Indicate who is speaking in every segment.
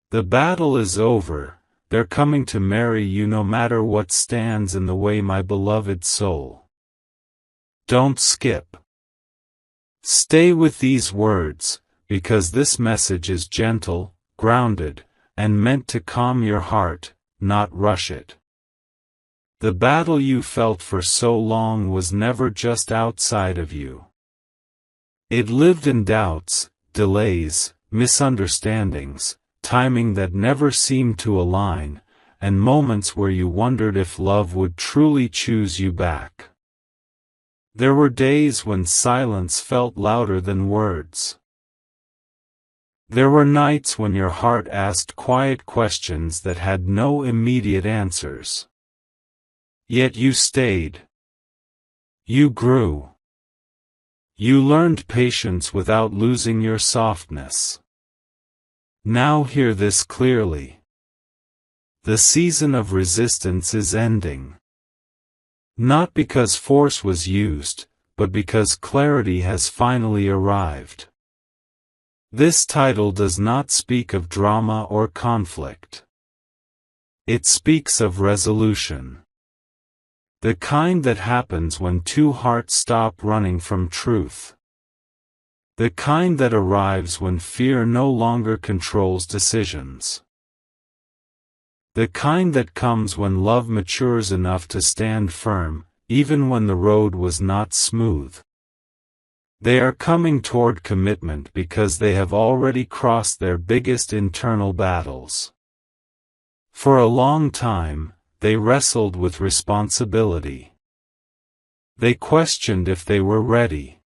Speaker 1: The battle is over, they're coming to marry you no matter what stands in the way, my beloved soul. Don't skip. Stay with these words, because this message is gentle, grounded, and meant to calm your heart, not rush it. The battle you felt for so long was never just outside of you. It lived in doubts, delays, misunderstandings, timing that never seemed to align, and moments where you wondered if love would truly choose you back. There were days when silence felt louder than words. There were nights when your heart asked quiet questions that had no immediate answers. Yet you stayed. You grew. You learned patience without losing your softness. Now hear this clearly. The season of resistance is ending. Not because force was used, but because clarity has finally arrived. This title does not speak of drama or conflict. It speaks of resolution. The kind that happens when two hearts stop running from truth. The kind that arrives when fear no longer controls decisions. The kind that comes when love matures enough to stand firm, even when the road was not smooth. They are coming toward commitment because they have already crossed their biggest internal battles. For a long time, they wrestled with responsibility. They questioned if they were ready.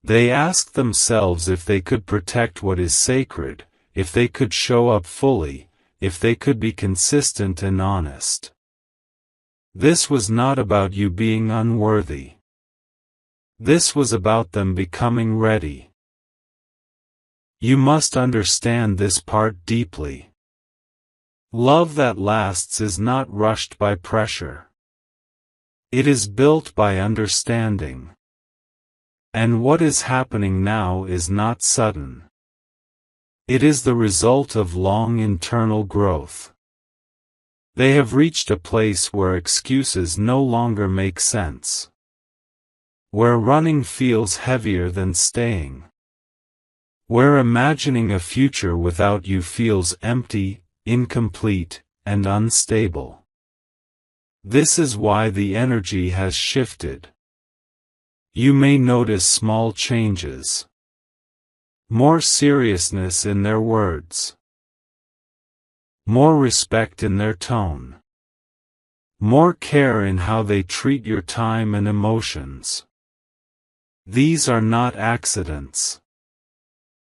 Speaker 1: They asked themselves if they could protect what is sacred, if they could show up fully, if they could be consistent and honest. This was not about you being unworthy. This was about them becoming ready. You must understand this part deeply. Love that lasts is not rushed by pressure. It is built by understanding. And what is happening now is not sudden. It is the result of long internal growth. They have reached a place where excuses no longer make sense. Where running feels heavier than staying. Where imagining a future without you feels empty, incomplete, and unstable. This is why the energy has shifted. You may notice small changes. More seriousness in their words. More respect in their tone. More care in how they treat your time and emotions. These are not accidents.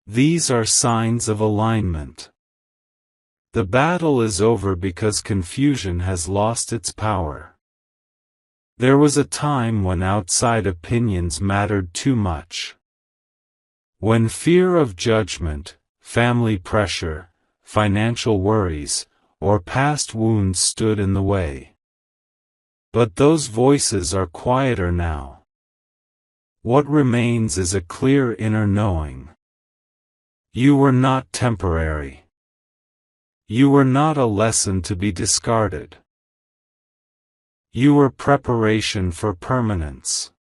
Speaker 1: These are signs of alignment. The battle is over because confusion has lost its power. There was a time when outside opinions mattered too much. When fear of judgment, family pressure, financial worries, or past wounds stood in the way. But those voices are quieter now. What remains is a clear inner knowing. You were not temporary. You were not a lesson to be discarded. You were preparation for permanence.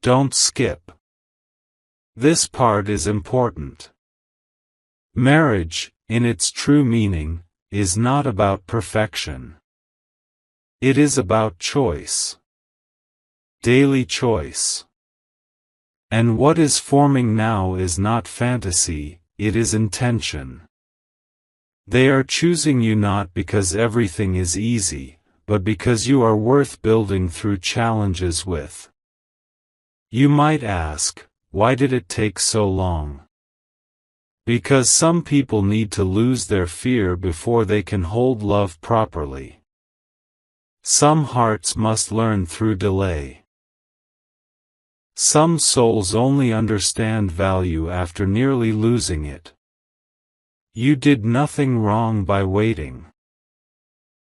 Speaker 1: Don't skip. This part is important. Marriage, in its true meaning, is not about perfection. It is about choice. Daily choice. And what is forming now is not fantasy, it is intention. They are choosing you not because everything is easy, but because you are worth building through challenges with. You might ask, why did it take so long? Because some people need to lose their fear before they can hold love properly. Some hearts must learn through delay. Some souls only understand value after nearly losing it. You did nothing wrong by waiting.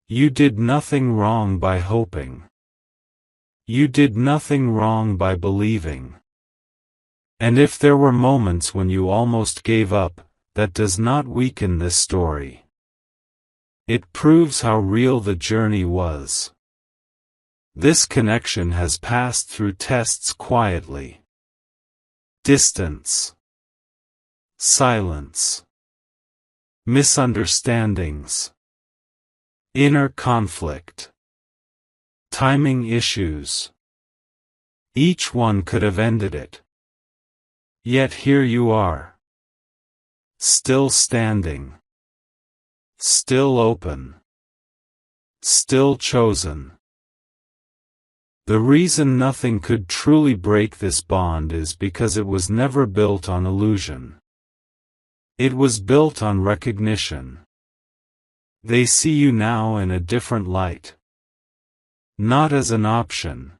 Speaker 1: You did nothing wrong by hoping. You did nothing wrong by believing. And if there were moments when you almost gave up, that does not weaken this story. It proves how real the journey was. This connection has passed through tests quietly. Distance, silence, misunderstandings, inner conflict, timing issues. Each one could have ended it. Yet here you are. Still standing. Still open. Still chosen. The reason nothing could truly break this bond is because it was never built on illusion. It was built on recognition. They see you now in a different light. Not as an option.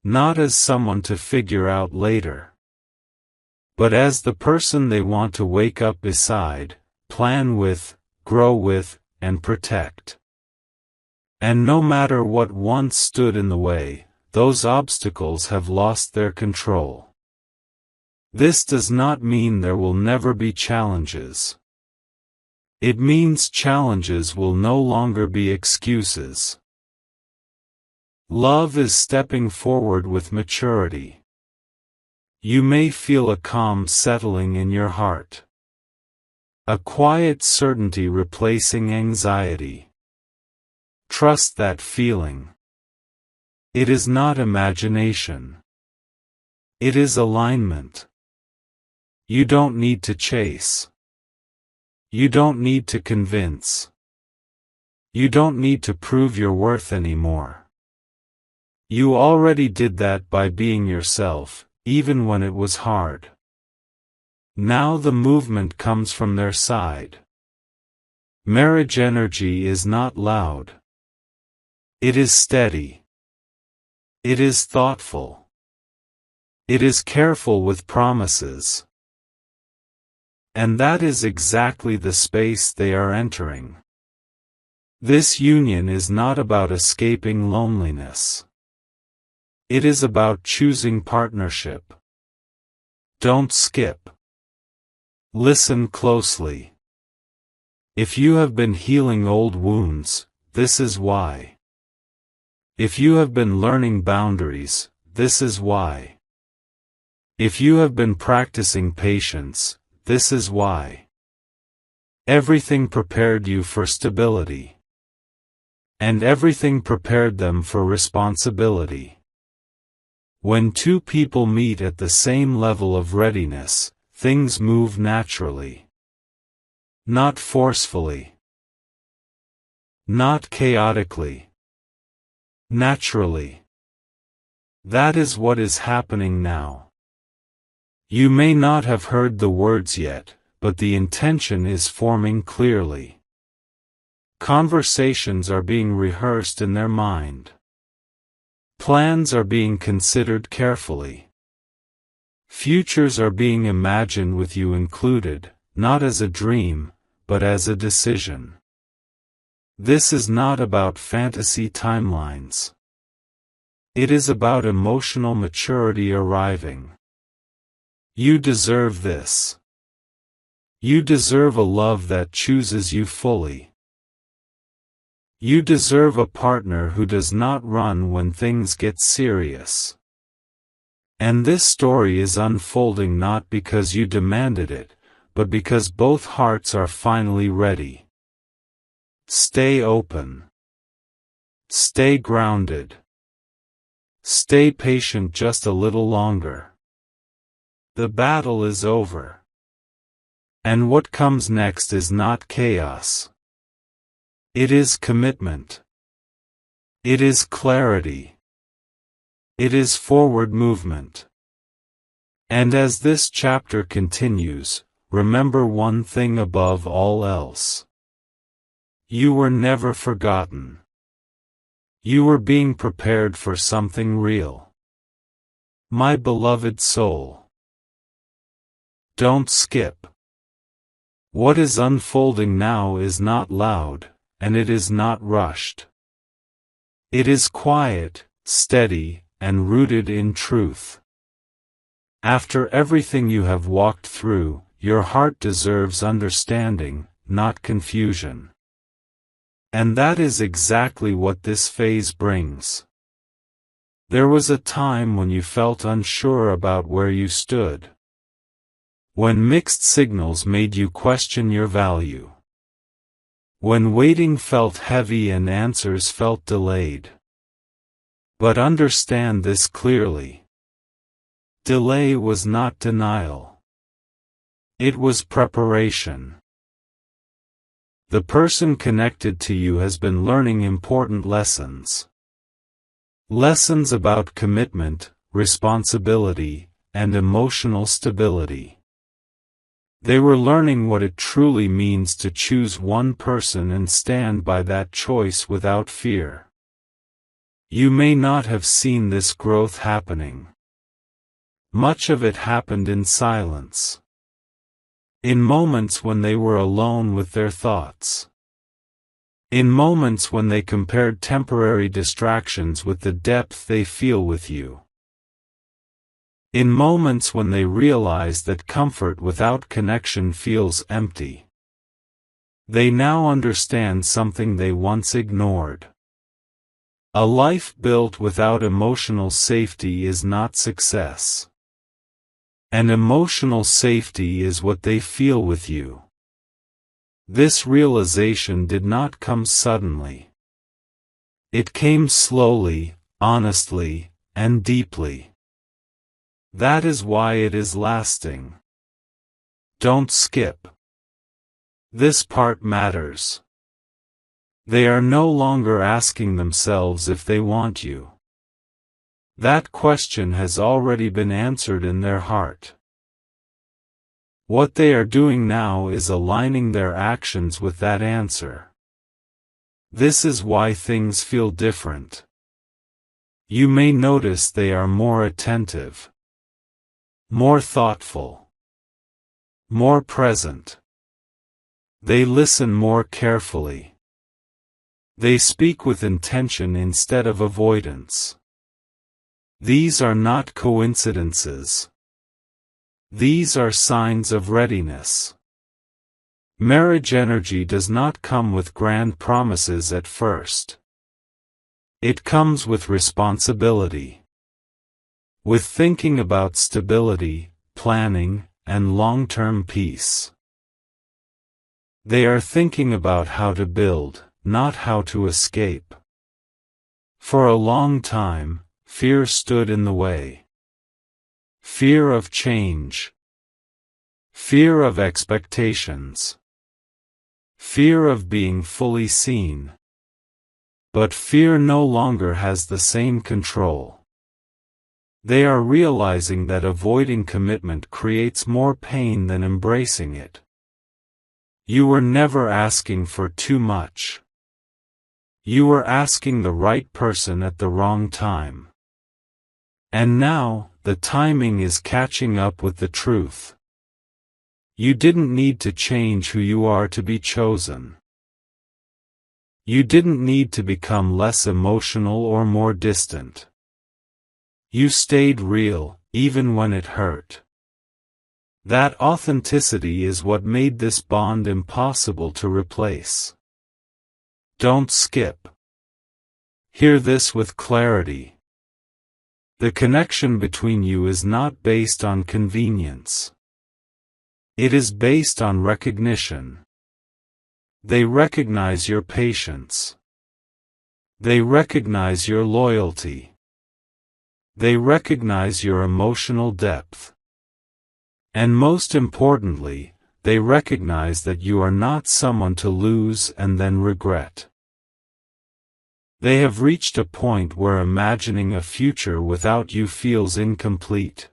Speaker 1: Not as someone to figure out later. But as the person they want to wake up beside, plan with, grow with, and protect. And no matter what once stood in the way, those obstacles have lost their control. This does not mean there will never be challenges. It means challenges will no longer be excuses. Love is stepping forward with maturity. You may feel a calm settling in your heart. A quiet certainty replacing anxiety. Trust that feeling. It is not imagination. It is alignment. You don't need to chase. You don't need to convince. You don't need to prove your worth anymore. You already did that by being yourself, even when it was hard. Now the movement comes from their side. Marriage energy is not loud. It is steady. It is thoughtful. It is careful with promises. And that is exactly the space they are entering. This union is not about escaping loneliness. It is about choosing partnership. Don't skip. Listen closely. If you have been healing old wounds, this is why. If you have been learning boundaries, this is why. If you have been practicing patience, this is why. Everything prepared you for stability. And everything prepared them for responsibility. When two people meet at the same level of readiness, things move naturally. Not forcefully. Not chaotically. Naturally. That is what is happening now. You may not have heard the words yet, but the intention is forming clearly. Conversations are being rehearsed in their mind. Plans are being considered carefully. Futures are being imagined with you included, not as a dream, but as a decision. This is not about fantasy timelines. It is about emotional maturity arriving. You deserve this. You deserve a love that chooses you fully. You deserve a partner who does not run when things get serious. And this story is unfolding not because you demanded it, but because both hearts are finally ready. Stay open. Stay grounded. Stay patient just a little longer. The battle is over. And what comes next is not chaos. It is commitment. It is clarity. It is forward movement. And as this chapter continues, remember one thing above all else. You were never forgotten. You were being prepared for something real. My beloved soul. Don't skip. What is unfolding now is not loud, and it is not rushed. It is quiet, steady, and rooted in truth. After everything you have walked through, your heart deserves understanding, not confusion. And that is exactly what this phase brings. There was a time when you felt unsure about where you stood. When mixed signals made you question your value. When waiting felt heavy and answers felt delayed. But understand this clearly. Delay was not denial. It was preparation. The person connected to you has been learning important lessons. Lessons about commitment, responsibility, and emotional stability. They were learning what it truly means to choose one person and stand by that choice without fear. You may not have seen this growth happening. Much of it happened in silence. In moments when they were alone with their thoughts. In moments when they compared temporary distractions with the depth they feel with you. In moments when they realize that comfort without connection feels empty. They now understand something they once ignored. A life built without emotional safety is not success. And emotional safety is what they feel with you. This realization did not come suddenly. It came slowly, honestly, and deeply. That is why it is lasting. Don't skip. This part matters. They are no longer asking themselves if they want you. That question has already been answered in their heart. What they are doing now is aligning their actions with that answer. This is why things feel different. You may notice they are more attentive. More thoughtful. More present. They listen more carefully. They speak with intention instead of avoidance. These are not coincidences. These are signs of readiness. Marriage energy does not come with grand promises at first. It comes with responsibility. With thinking about stability, planning, and long-term peace. They are thinking about how to build, not how to escape. For a long time, fear stood in the way. Fear of change. Fear of expectations. Fear of being fully seen. But fear no longer has the same control. They are realizing that avoiding commitment creates more pain than embracing it. You were never asking for too much. You were asking the right person at the wrong time. And now, the timing is catching up with the truth. You didn't need to change who you are to be chosen. You didn't need to become less emotional or more distant. You stayed real, even when it hurt. That authenticity is what made this bond impossible to replace. Don't skip. Hear this with clarity. The connection between you is not based on convenience. It is based on recognition. They recognize your patience. They recognize your loyalty. They recognize your emotional depth. And most importantly, they recognize that you are not someone to lose and then regret. They have reached a point where imagining a future without you feels incomplete.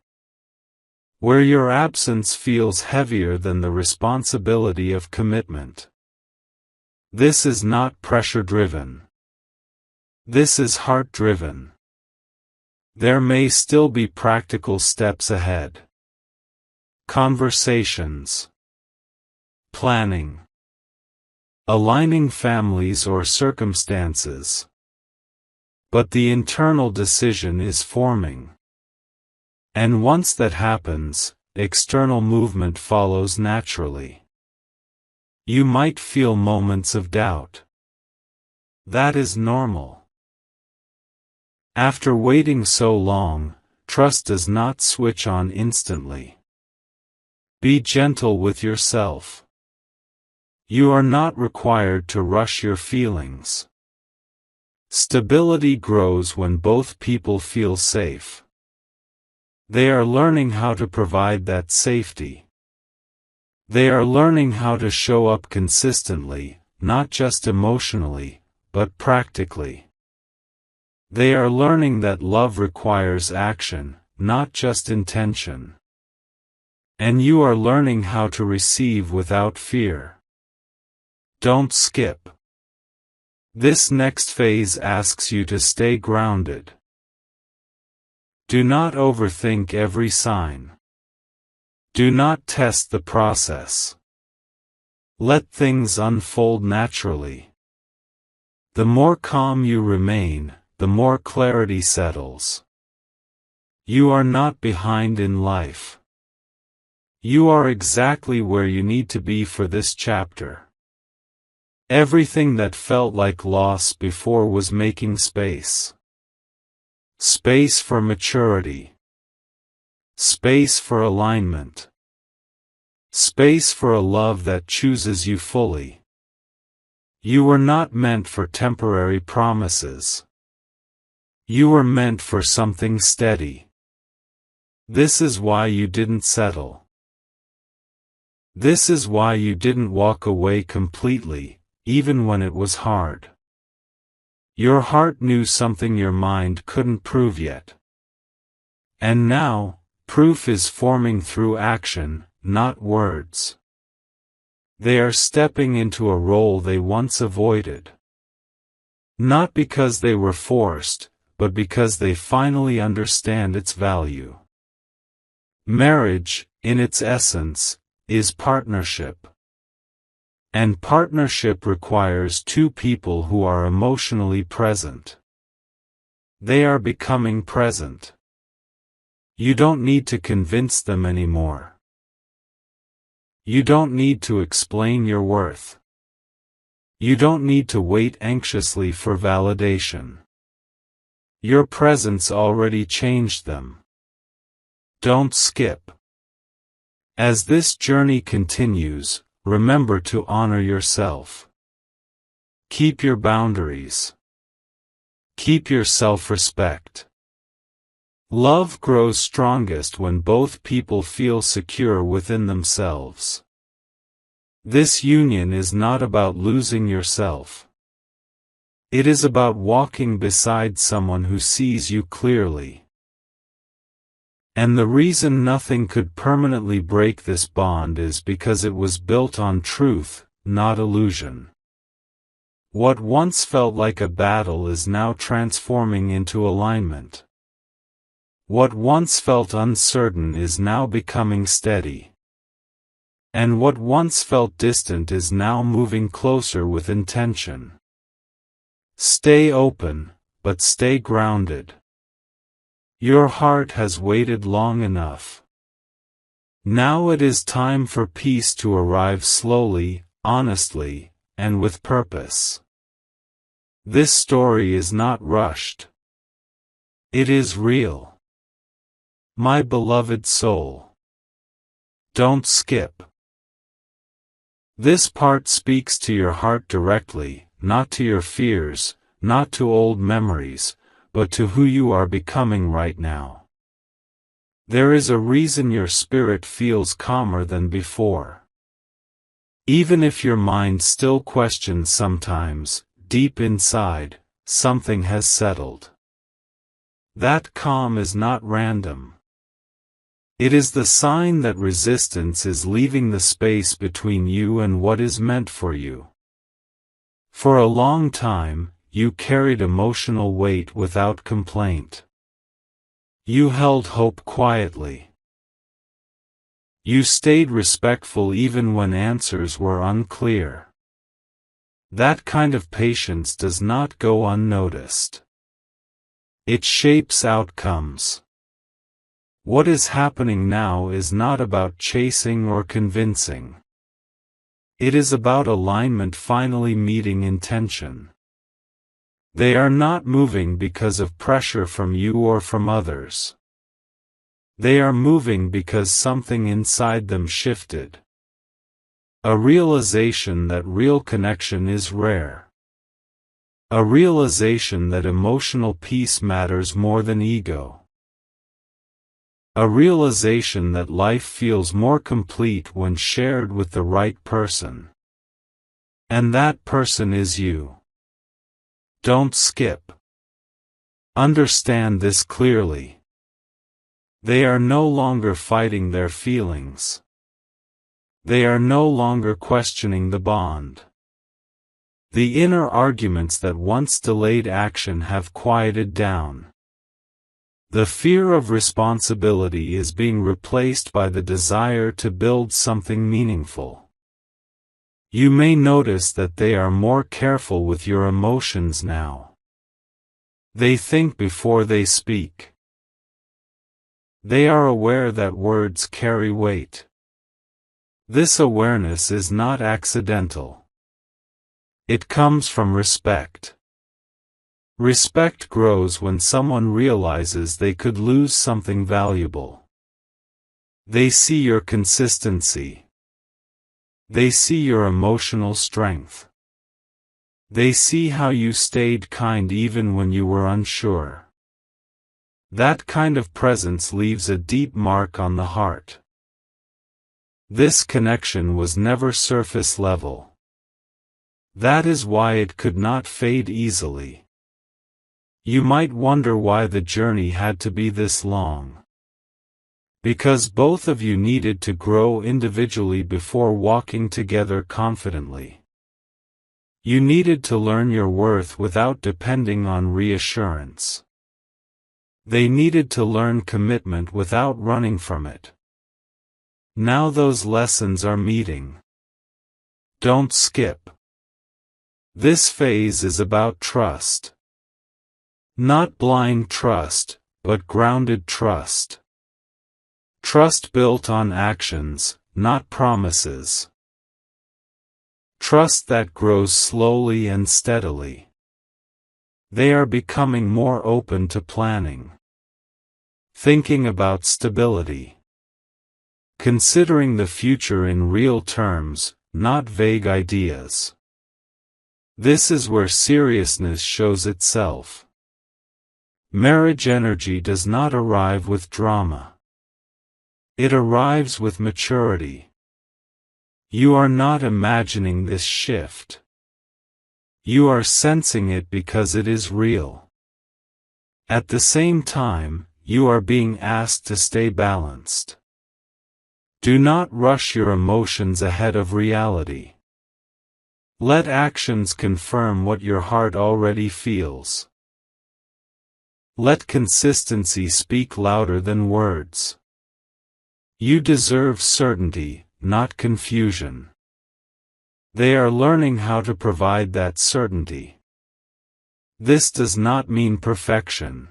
Speaker 1: Where your absence feels heavier than the responsibility of commitment. This is not pressure-driven. This is heart-driven. There may still be practical steps ahead. Conversations. Planning. Aligning families or circumstances. But the internal decision is forming. And once that happens, external movement follows naturally. You might feel moments of doubt. That is normal. After waiting so long, trust does not switch on instantly. Be gentle with yourself. You are not required to rush your feelings. Stability grows when both people feel safe. They are learning how to provide that safety. They are learning how to show up consistently, not just emotionally, but practically. They are learning that love requires action, not just intention. And you are learning how to receive without fear. Don't skip. This next phase asks you to stay grounded. Do not overthink every sign. Do not test the process. Let things unfold naturally. The more calm you remain, the more clarity settles. You are not behind in life. You are exactly where you need to be for this chapter. Everything that felt like loss before was making space. Space for maturity. Space for alignment. Space for a love that chooses you fully. You were not meant for temporary promises. You were meant for something steady. This is why you didn't settle. This is why you didn't walk away completely, even when it was hard. Your heart knew something your mind couldn't prove yet. And now, proof is forming through action, not words. They are stepping into a role they once avoided. Not because they were forced, but because they finally understand its value. Marriage, in its essence, is partnership. And partnership requires two people who are emotionally present. They are becoming present. You don't need to convince them anymore. You don't need to explain your worth. You don't need to wait anxiously for validation. Your presence already changed them. Don't skip. As this journey continues, remember to honor yourself. Keep your boundaries. Keep your self-respect. Love grows strongest when both people feel secure within themselves. This union is not about losing yourself. It is about walking beside someone who sees you clearly. And the reason nothing could permanently break this bond is because it was built on truth, not illusion. What once felt like a battle is now transforming into alignment. What once felt uncertain is now becoming steady. And what once felt distant is now moving closer with intention. Stay open, but stay grounded. Your heart has waited long enough. Now it is time for peace to arrive slowly, honestly, and with purpose. This story is not rushed. It is real. My beloved soul. Don't skip. This part speaks to your heart directly, not to your fears, not to old memories, but to who you are becoming right now. There is a reason your spirit feels calmer than before. Even if your mind still questions sometimes, deep inside, something has settled. That calm is not random. It is the sign that resistance is leaving the space between you and what is meant for you. For a long time, you carried emotional weight without complaint. You held hope quietly. You stayed respectful even when answers were unclear. That kind of patience does not go unnoticed. It shapes outcomes. What is happening now is not about chasing or convincing. It is about alignment finally meeting intention. They are not moving because of pressure from you or from others. They are moving because something inside them shifted. A realization that real connection is rare. A realization that emotional peace matters more than ego. A realization that life feels more complete when shared with the right person. And that person is you. Don't skip. Understand this clearly. They are no longer fighting their feelings. They are no longer questioning the bond. The inner arguments that once delayed action have quieted down. The fear of responsibility is being replaced by the desire to build something meaningful. You may notice that they are more careful with your emotions now. They think before they speak. They are aware that words carry weight. This awareness is not accidental. It comes from respect. Respect grows when someone realizes they could lose something valuable. They see your consistency. They see your emotional strength. They see how you stayed kind even when you were unsure. That kind of presence leaves a deep mark on the heart. This connection was never surface level. That is why it could not fade easily. You might wonder why the journey had to be this long. Because both of you needed to grow individually before walking together confidently. You needed to learn your worth without depending on reassurance. They needed to learn commitment without running from it. Now those lessons are meeting. Don't skip. This phase is about trust. Not blind trust, but grounded trust. Trust built on actions, not promises. Trust that grows slowly and steadily. They are becoming more open to planning. Thinking about stability. Considering the future in real terms, not vague ideas. This is where seriousness shows itself. Marriage energy does not arrive with drama. It arrives with maturity. You are not imagining this shift. You are sensing it because it is real. At the same time, you are being asked to stay balanced. Do not rush your emotions ahead of reality. Let actions confirm what your heart already feels. Let consistency speak louder than words. You deserve certainty, not confusion. They are learning how to provide that certainty. This does not mean perfection.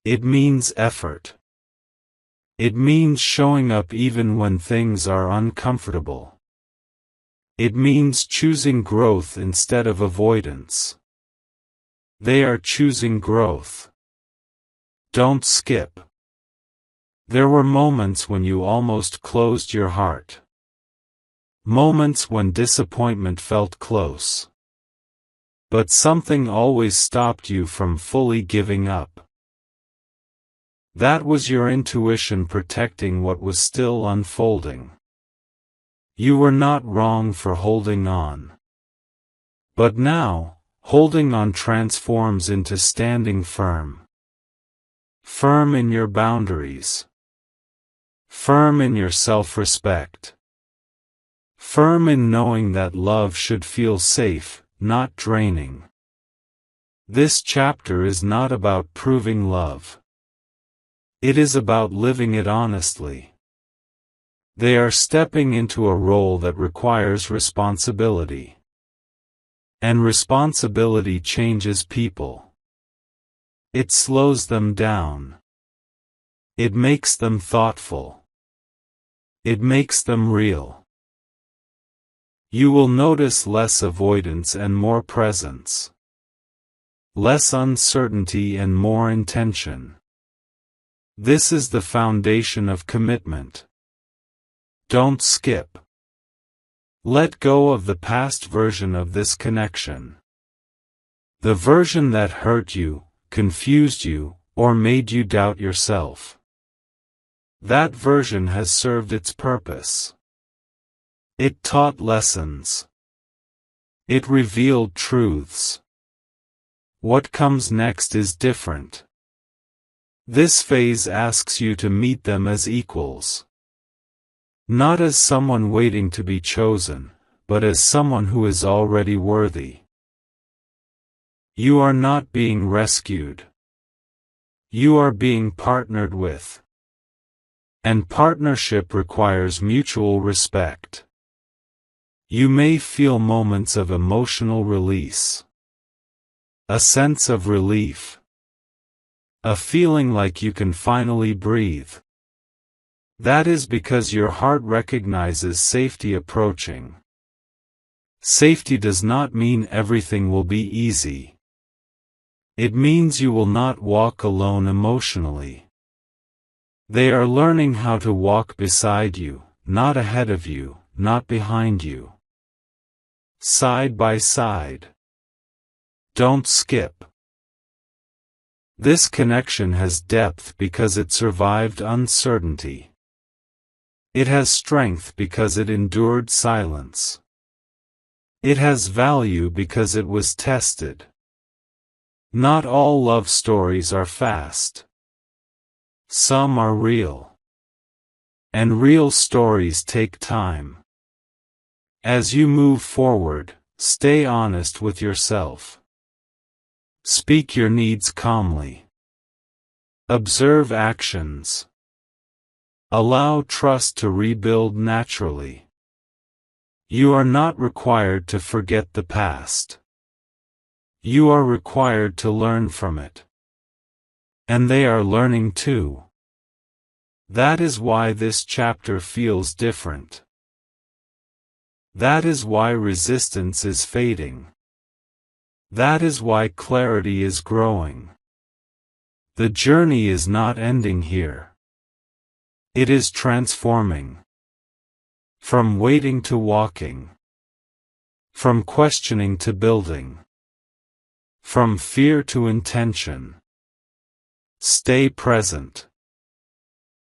Speaker 1: It means effort. It means showing up even when things are uncomfortable. It means choosing growth instead of avoidance. They are choosing growth. Don't skip. There were moments when you almost closed your heart. Moments when disappointment felt close. But something always stopped you from fully giving up. That was your intuition protecting what was still unfolding. You were not wrong for holding on. But now, holding on transforms into standing firm. Firm in your boundaries. Firm in your self-respect. Firm in knowing that love should feel safe, not draining. This chapter is not about proving love. It is about living it honestly. They are stepping into a role that requires responsibility. And responsibility changes people. It slows them down. It makes them thoughtful. It makes them real. You will notice less avoidance and more presence. Less uncertainty and more intention. This is the foundation of commitment. Don't skip. Let go of the past version of this connection. The version that hurt you, confused you, or made you doubt yourself. That version has served its purpose. It taught lessons. It revealed truths. What comes next is different. This phase asks you to meet them as equals. Not as someone waiting to be chosen, but as someone who is already worthy. You are not being rescued. You are being partnered with. And partnership requires mutual respect. You may feel moments of emotional release. A sense of relief. A feeling like you can finally breathe. That is because your heart recognizes safety approaching. Safety does not mean everything will be easy. It means you will not walk alone emotionally. They are learning how to walk beside you, not ahead of you, not behind you. Side by side. Don't skip. This connection has depth because it survived uncertainty. It has strength because it endured silence. It has value because it was tested. Not all love stories are fast. Some are real. And real stories take time. As you move forward, stay honest with yourself. Speak your needs calmly. Observe actions. Allow trust to rebuild naturally. You are not required to forget the past. You are required to learn from it. And they are learning too. That is why this chapter feels different. That is why resistance is fading. That is why clarity is growing. The journey is not ending here. It is transforming. From waiting to walking. From questioning to building. From fear to intention. Stay present.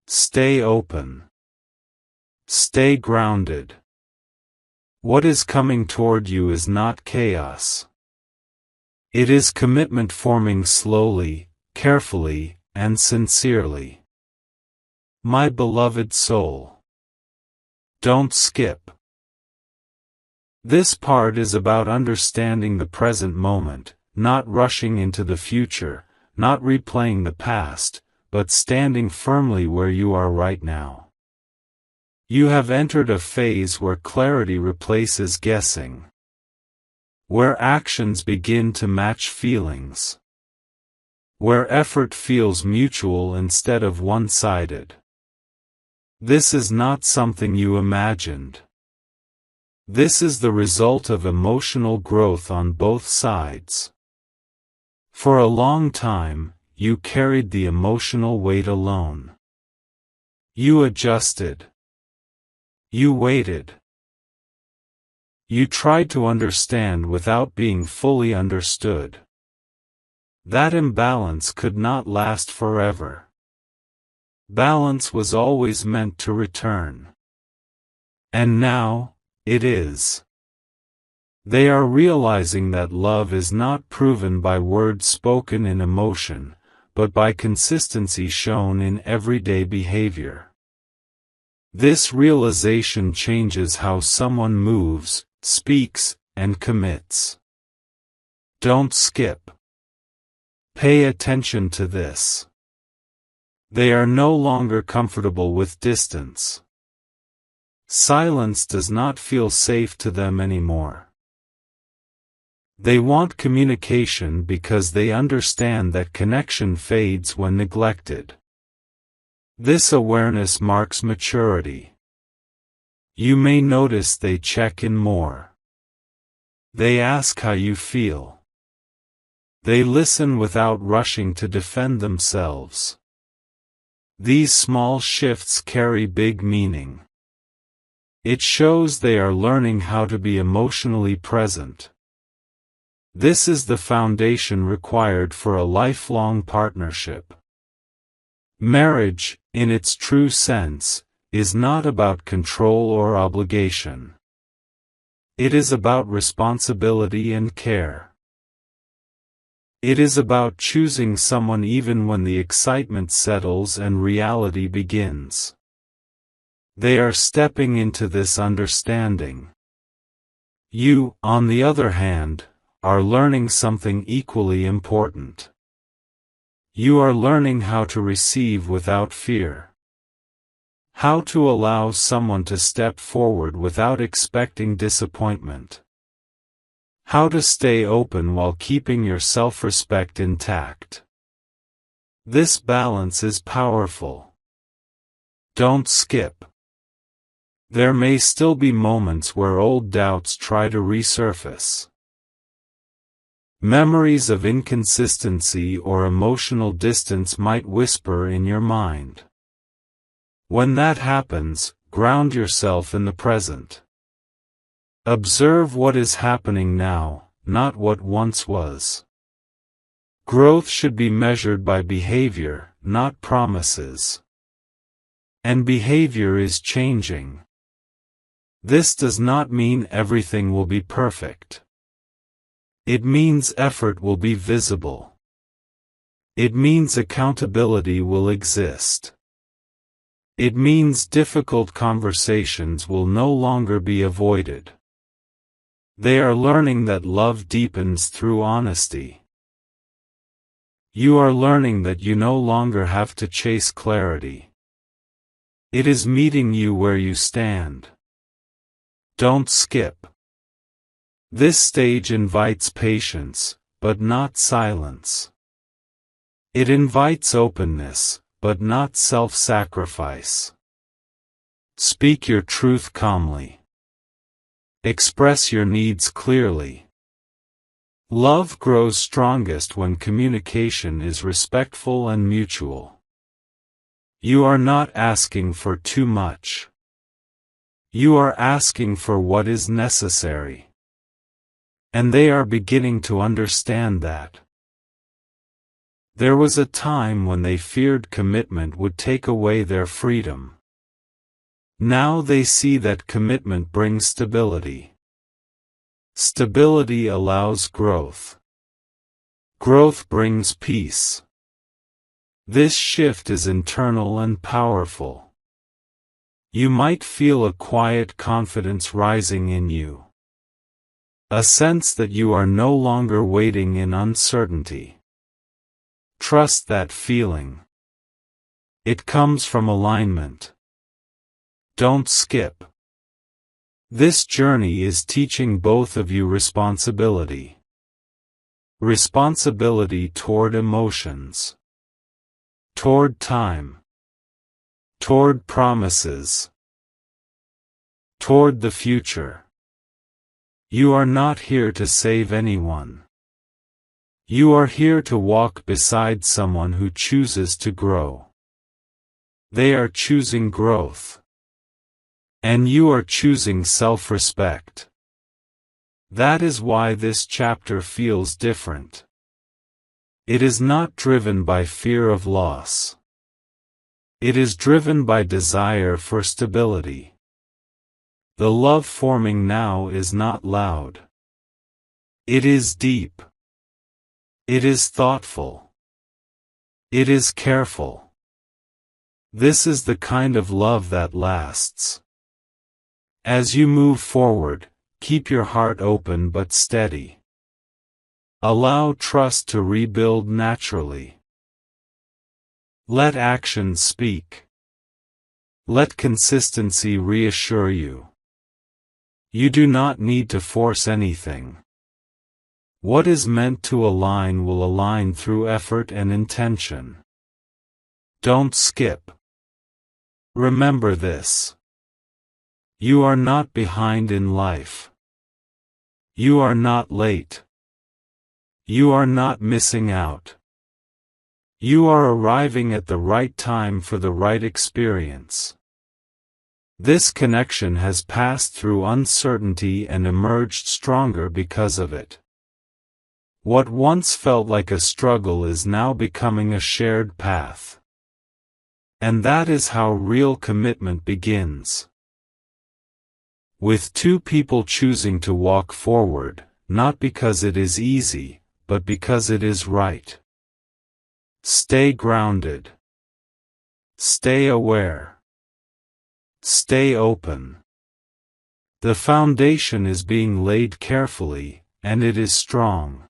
Speaker 1: Stay open. Stay grounded. What is coming toward you is not chaos. It is commitment forming slowly, carefully, and sincerely. My beloved soul. Don't skip. This part is about understanding the present moment, not rushing into the future, not replaying the past, but standing firmly where you are right now. You have entered a phase where clarity replaces guessing. Where actions begin to match feelings. Where effort feels mutual instead of one-sided. This is not something you imagined. This is the result of emotional growth on both sides. For a long time, you carried the emotional weight alone. You adjusted. You waited. You tried to understand without being fully understood. That imbalance could not last forever. Balance was always meant to return. And now, it is. They are realizing that love is not proven by words spoken in emotion, but by consistency shown in everyday behavior. This realization changes how someone moves, speaks, and commits. Don't skip. Pay attention to this. They are no longer comfortable with distance. Silence does not feel safe to them anymore. They want communication because they understand that connection fades when neglected. This awareness marks maturity. You may notice they check in more. They ask how you feel. They listen without rushing to defend themselves. These small shifts carry big meaning. It shows they are learning how to be emotionally present. This is the foundation required for a lifelong partnership. Marriage, in its true sense, is not about control or obligation. It is about responsibility and care. It is about choosing someone even when the excitement settles and reality begins. They are stepping into this understanding. You, on the other hand, are learning something equally important. You are learning how to receive without fear. How to allow someone to step forward without expecting disappointment. How to stay open while keeping your self-respect intact. This balance is powerful. Don't skip. There may still be moments where old doubts try to resurface. Memories of inconsistency or emotional distance might whisper in your mind. When that happens, ground yourself in the present. Observe what is happening now, not what once was. Growth should be measured by behavior, not promises. And behavior is changing. This does not mean everything will be perfect. It means effort will be visible. It means accountability will exist. It means difficult conversations will no longer be avoided. They are learning that love deepens through honesty. You are learning that you no longer have to chase clarity. It is meeting you where you stand. Don't skip. This stage invites patience, but not silence. It invites openness, but not self-sacrifice. Speak your truth calmly. Express your needs clearly. Love grows strongest when communication is respectful and mutual. You are not asking for too much. You are asking for what is necessary. And they are beginning to understand that. There was a time when they feared commitment would take away their freedom. Now they see that commitment brings stability. Stability allows growth. Growth brings peace. This shift is internal and powerful. You might feel a quiet confidence rising in you. A sense that you are no longer waiting in uncertainty. Trust that feeling. It comes from alignment. Don't skip. This journey is teaching both of you responsibility. Responsibility toward emotions. Toward time. Toward promises. Toward the future. You are not here to save anyone. You are here to walk beside someone who chooses to grow. They are choosing growth. And you are choosing self-respect. That is why this chapter feels different. It is not driven by fear of loss. It is driven by desire for stability. The love forming now is not loud. It is deep. It is thoughtful. It is careful. This is the kind of love that lasts. As you move forward, keep your heart open but steady. Allow trust to rebuild naturally. Let actions speak. Let consistency reassure you. You do not need to force anything. What is meant to align will align through effort and intention. Don't skip. Remember this. You are not behind in life. You are not late. You are not missing out. You are arriving at the right time for the right experience. This connection has passed through uncertainty and emerged stronger because of it. What once felt like a struggle is now becoming a shared path. And that is how real commitment begins. With two people choosing to walk forward, not because it is easy, but because it is right. Stay grounded. Stay aware. Stay open. The foundation is being laid carefully, and it is strong.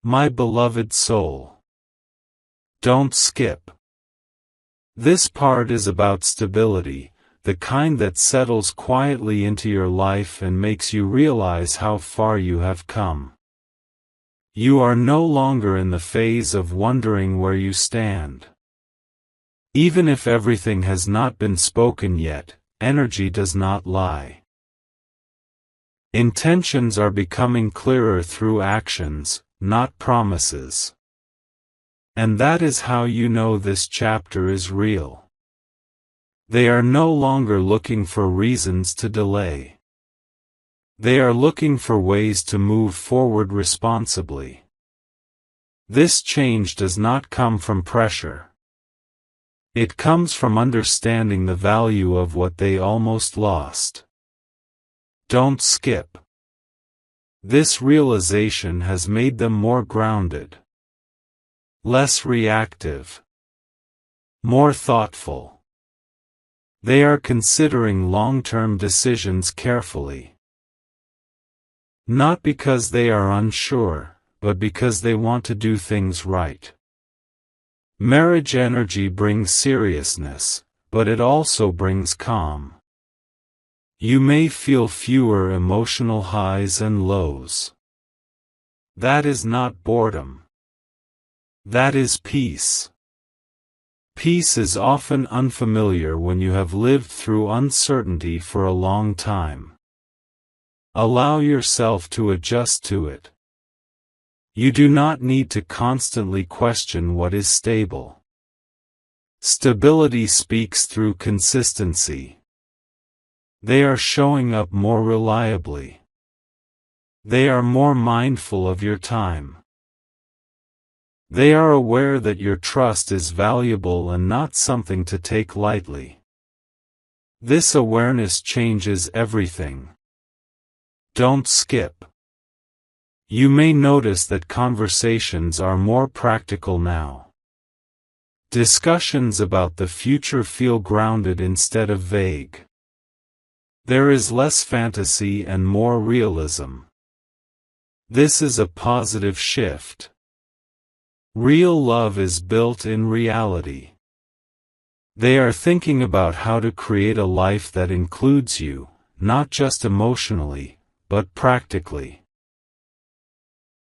Speaker 1: My beloved soul. Don't skip. This part is about stability, the kind that settles quietly into your life and makes you realize how far you have come. You are no longer in the phase of wondering where you stand. Even if everything has not been spoken yet, energy does not lie. Intentions are becoming clearer through actions, not promises. And that is how you know this chapter is real. They are no longer looking for reasons to delay. They are looking for ways to move forward responsibly. This change does not come from pressure. It comes from understanding the value of what they almost lost. Don't skip. This realization has made them more grounded. Less reactive. More thoughtful. They are considering long-term decisions carefully. Not because they are unsure, but because they want to do things right. Marriage energy brings seriousness, but it also brings calm. You may feel fewer emotional highs and lows. That is not boredom. That is peace. Peace is often unfamiliar when you have lived through uncertainty for a long time. Allow yourself to adjust to it. You do not need to constantly question what is stable. Stability speaks through consistency. They are showing up more reliably. They are more mindful of your time. They are aware that your trust is valuable and not something to take lightly. This awareness changes everything. Don't skip. You may notice that conversations are more practical now. Discussions about the future feel grounded instead of vague. There is less fantasy and more realism. This is a positive shift. Real love is built in reality. They are thinking about how to create a life that includes you, not just emotionally, but practically.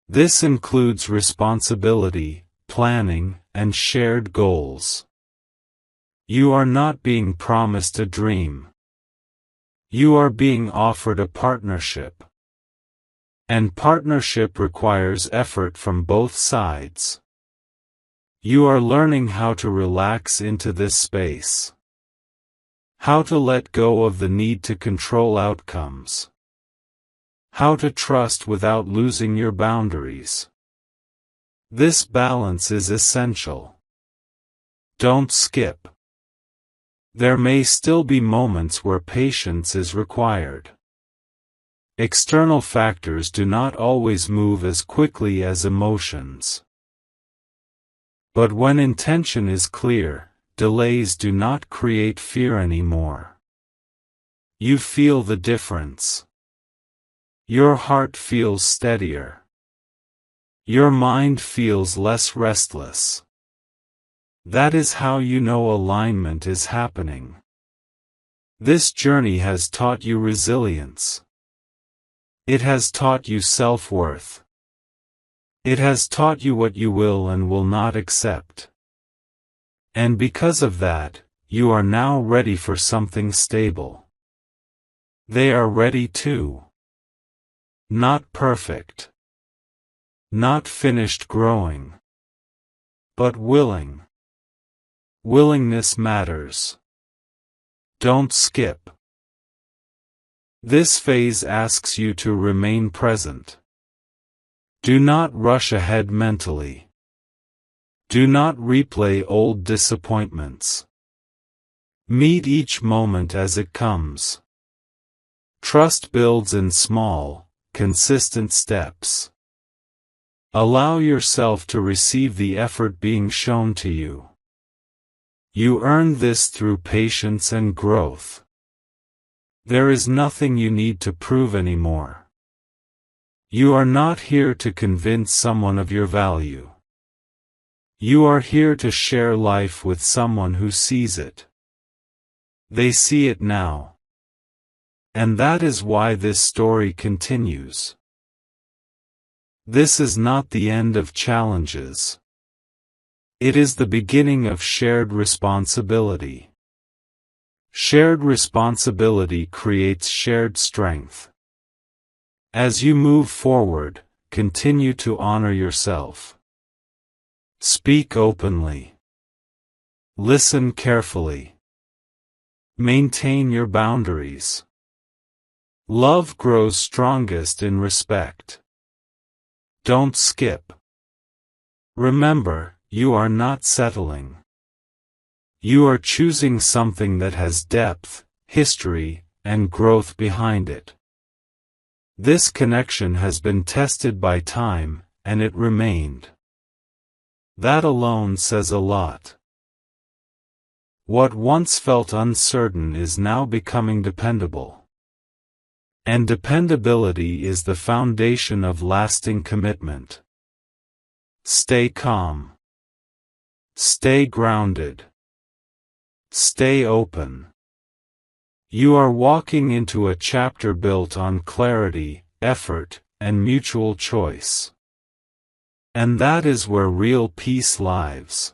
Speaker 1: This includes responsibility, planning, and shared goals. You are not being promised a dream. You are being offered a partnership. And partnership requires effort from both sides. You are learning how to relax into this space. How to let go of the need to control outcomes. How to trust without losing your boundaries. This balance is essential. Don't skip. There may still be moments where patience is required. External factors do not always move as quickly as emotions. But when intention is clear, delays do not create fear anymore. You feel the difference. Your heart feels steadier. Your mind feels less restless. That is how you know alignment is happening. This journey has taught you resilience. It has taught you self-worth. It has taught you what you will and will not accept. And because of that, you are now ready for something stable. They are ready too. Not perfect. Not finished growing. But willing. Willingness matters. Don't skip. This phase asks you to remain present. Do not rush ahead mentally. Do not replay old disappointments. Meet each moment as it comes. Trust builds in small, consistent steps. Allow yourself to receive the effort being shown to you. You earned this through patience and growth. There is nothing you need to prove anymore. You are not here to convince someone of your value. You are here to share life with someone who sees it. They see it now. And that is why this story continues. This is not the end of challenges. It is the beginning of shared responsibility. Shared responsibility creates shared strength. As you move forward, continue to honor yourself. Speak openly. Listen carefully. Maintain your boundaries. Love grows strongest in respect. Don't skip. Remember, you are not settling. You are choosing something that has depth, history, and growth behind it. This connection has been tested by time, and it remained. That alone says a lot. What once felt uncertain is now becoming dependable. And dependability is the foundation of lasting commitment. Stay calm. Stay grounded. Stay open. You are walking into a chapter built on clarity, effort, and mutual choice. And that is where real peace lives.